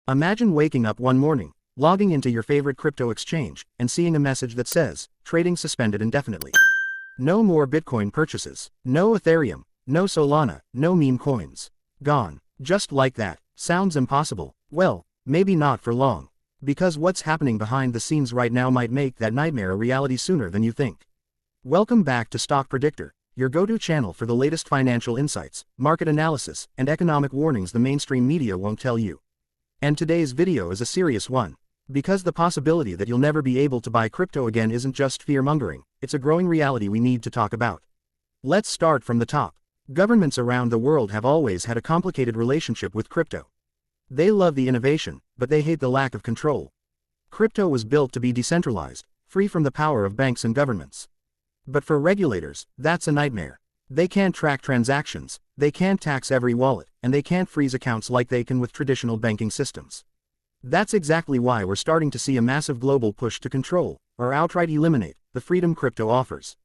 Imagine waking up one morning, logging into your favorite crypto exchange, and seeing a message that says, trading suspended indefinitely. No more Bitcoin purchases, no Ethereum, no Solana, no meme coins. Gone. Just like that. Sounds impossible. Well, maybe not for long. Because what's happening behind the scenes right now might make that nightmare a reality sooner than you think. Welcome back to Stock Predictor, your go-to channel for the latest financial insights, market analysis, and economic warnings the mainstream media won't tell you. And today's video is a serious one. Because the possibility that you'll never be able to buy crypto again isn't just fear-mongering, it's a growing reality we need to talk about. Let's start from the top. Governments around the world have always had a complicated relationship with crypto. They love the innovation, but they hate the lack of control. Crypto was built to be decentralized, free from the power of banks and governments. But for regulators, that's a nightmare. They can't track transactions, they can't tax every wallet, and they can't freeze accounts like they can with traditional banking systems. That's exactly why we're starting to see a massive global push to control, or outright eliminate, the freedom crypto offers.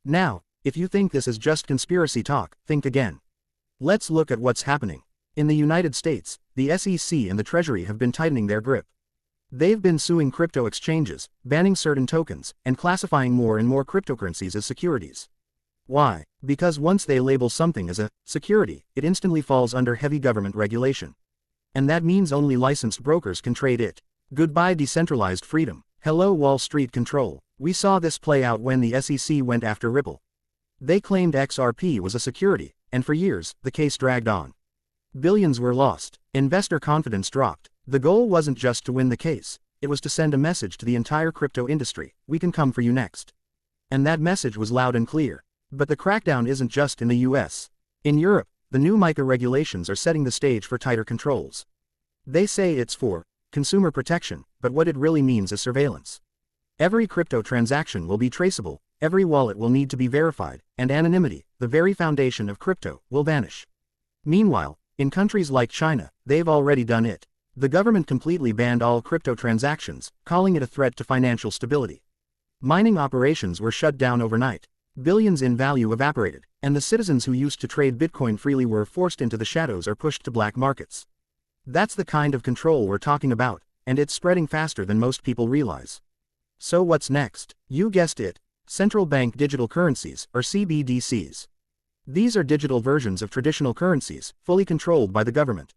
Now, if you think this is just conspiracy talk, think again. Let's look at what's happening. In the United States, the SEC and the Treasury have been tightening their grip. They've been suing crypto exchanges, banning certain tokens, and classifying more and more cryptocurrencies as securities. Why? Because once they label something as a security, it instantly falls under heavy government regulation. And that means only licensed brokers can trade it. Goodbye decentralized freedom. Hello Wall Street control. We saw this play out when the SEC went after Ripple. They claimed XRP was a security, and for years, the case dragged on. Billions were lost. Investor confidence dropped. The goal wasn't just to win the case, it was to send a message to the entire crypto industry: we can come for you next. And that message was loud and clear. But the crackdown isn't just in the US. In Europe, the new MiCA regulations are setting the stage for tighter controls. They say it's for consumer protection, but what it really means is surveillance. Every crypto transaction will be traceable, every wallet will need to be verified, and anonymity, the very foundation of crypto, will vanish. Meanwhile, in countries like China, they've already done it. The government completely banned all crypto transactions, calling it a threat to financial stability. Mining operations were shut down overnight. Billions in value evaporated, and the citizens who used to trade Bitcoin freely were forced into the shadows or pushed to black markets. That's the kind of control we're talking about, and it's spreading faster than most people realize. So what's next? You guessed it. Central bank digital currencies, or CBDCs. These are digital versions of traditional currencies, fully controlled by the government.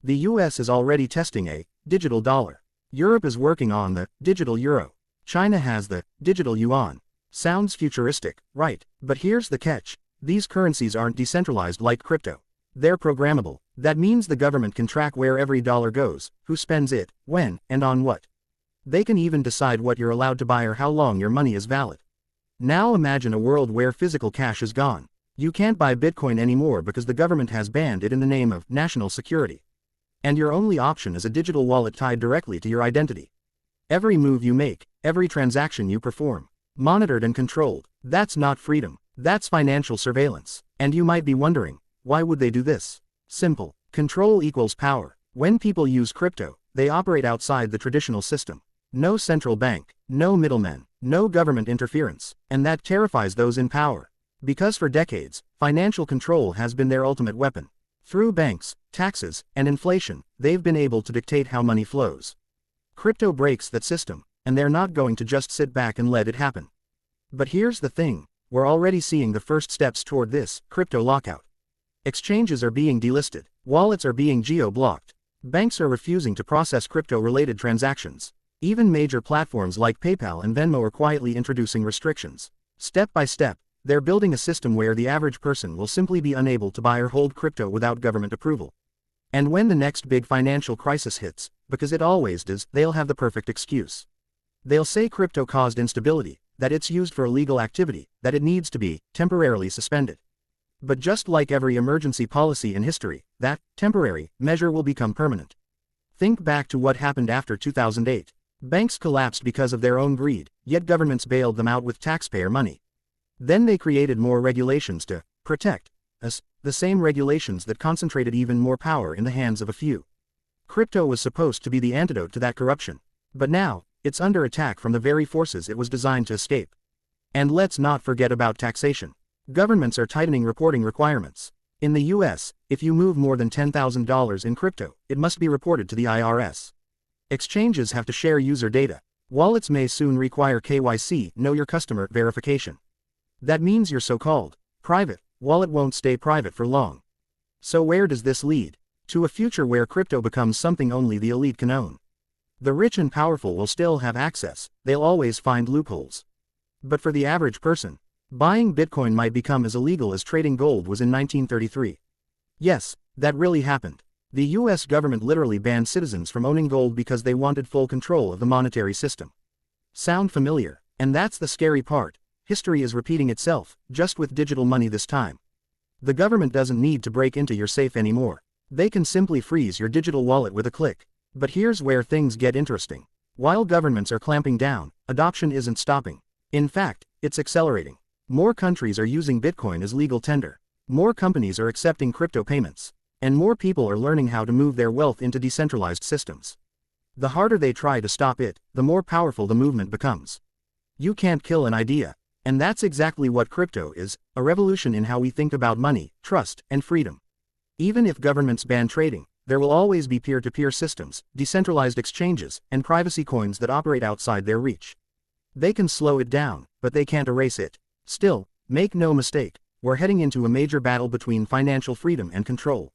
The US is already testing a digital dollar. Europe is working on the digital euro. China has the digital yuan. Sounds futuristic, right? But here's the catch. These currencies aren't decentralized like crypto. They're programmable. That means the government can track where every dollar goes, who spends it, when, and on what. They can even decide what you're allowed to buy or how long your money is valid. Now imagine a world where physical cash is gone. You can't buy Bitcoin anymore because the government has banned it in the name of national security. And your only option is a digital wallet tied directly to your identity. Every move you make, every transaction you perform, monitored and controlled. That's not freedom, that's financial surveillance. And you might be wondering, why would they do this? Simple. Control equals power. When people use crypto, they operate outside the traditional system. No central bank, no middlemen, no government interference, and that terrifies those in power. Because for decades, financial control has been their ultimate weapon. Through banks, taxes, and inflation, they've been able to dictate how money flows. Crypto breaks that system, and they're not going to just sit back and let it happen. But here's the thing, we're already seeing the first steps toward this crypto lockout. Exchanges are being delisted, wallets are being geo-blocked, banks are refusing to process crypto-related transactions. Even major platforms like PayPal and Venmo are quietly introducing restrictions. Step by step, they're building a system where the average person will simply be unable to buy or hold crypto without government approval. And when the next big financial crisis hits, because it always does, they'll have the perfect excuse. They'll say crypto caused instability, that it's used for illegal activity, that it needs to be temporarily suspended. But just like every emergency policy in history, that temporary measure will become permanent. Think back to what happened after 2008. Banks collapsed because of their own greed, yet governments bailed them out with taxpayer money. Then they created more regulations to protect us, the same regulations that concentrated even more power in the hands of a few. Crypto was supposed to be the antidote to that corruption. But now, it's under attack from the very forces it was designed to escape. And let's not forget about taxation. Governments are tightening reporting requirements. In the US, if you move more than $10,000 in crypto, it must be reported to the IRS. Exchanges have to share user data. Wallets may soon require KYC, know your customer, verification. That means your so-called private wallet won't stay private for long. So where does this lead? To a future where crypto becomes something only the elite can own. The rich and powerful will still have access, they'll always find loopholes. But for the average person, buying Bitcoin might become as illegal as trading gold was in 1933. Yes, that really happened. The US government literally banned citizens from owning gold because they wanted full control of the monetary system. Sound familiar? And that's the scary part. History is repeating itself, just with digital money this time. The government doesn't need to break into your safe anymore. They can simply freeze your digital wallet with a click. But here's where things get interesting. While governments are clamping down, adoption isn't stopping. In fact, it's accelerating. More countries are using Bitcoin as legal tender. More companies are accepting crypto payments. And more people are learning how to move their wealth into decentralized systems. The harder they try to stop it, the more powerful the movement becomes. You can't kill an idea. And that's exactly what crypto is, a revolution in how we think about money, trust, and freedom. Even if governments ban trading, there will always be peer-to-peer systems, decentralized exchanges, and privacy coins that operate outside their reach. They can slow it down, but they can't erase it. Still, make no mistake, we're heading into a major battle between financial freedom and control.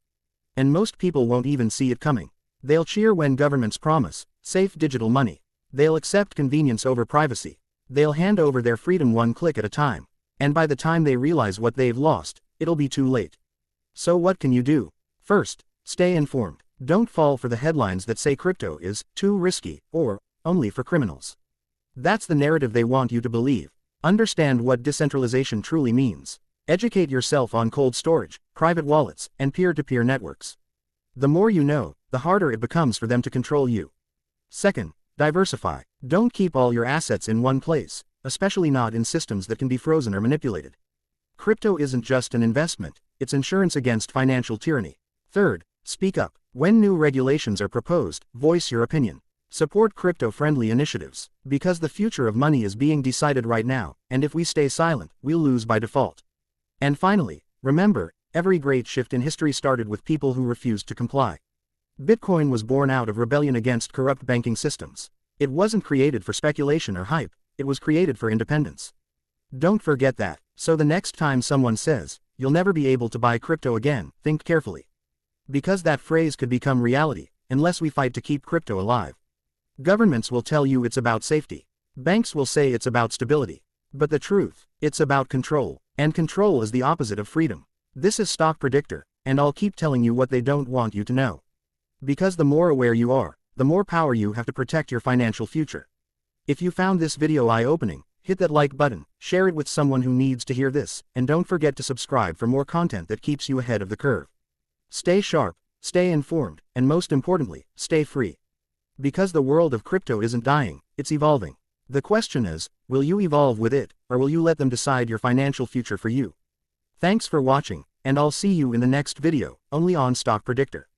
And most people won't even see it coming. They'll cheer when governments promise safe digital money. They'll accept convenience over privacy. They'll hand over their freedom one click at a time. And by the time they realize what they've lost, it'll be too late. So what can you do? First, stay informed. Don't fall for the headlines that say crypto is too risky or only for criminals. That's the narrative they want you to believe. Understand what decentralization truly means. Educate yourself on cold storage, private wallets, and peer-to-peer networks. The more you know, the harder it becomes for them to control you. Second, diversify. Don't keep all your assets in one place, especially not in systems that can be frozen or manipulated. Crypto isn't just an investment, it's insurance against financial tyranny. Third, speak up. When new regulations are proposed, voice your opinion. Support crypto-friendly initiatives, because the future of money is being decided right now, and if we stay silent, we'll lose by default. And finally, remember, every great shift in history started with people who refused to comply. Bitcoin was born out of rebellion against corrupt banking systems. It wasn't created for speculation or hype, it was created for independence. Don't forget that, so the next time someone says, "You'll never be able to buy crypto again," think carefully. Because that phrase could become reality, unless we fight to keep crypto alive. Governments will tell you it's about safety. Banks will say it's about stability. But the truth, it's about control. And control is the opposite of freedom. This is Stock Predictor, and I'll keep telling you what they don't want you to know. Because the more aware you are, the more power you have to protect your financial future. If you found this video eye-opening, hit that like button, share it with someone who needs to hear this, and don't forget to subscribe for more content that keeps you ahead of the curve. Stay sharp, stay informed, and most importantly, stay free. Because the world of crypto isn't dying, it's evolving. The question is, will you evolve with it, or will you let them decide your financial future for you? Thanks for watching, and I'll see you in the next video, only on Stock Predictor.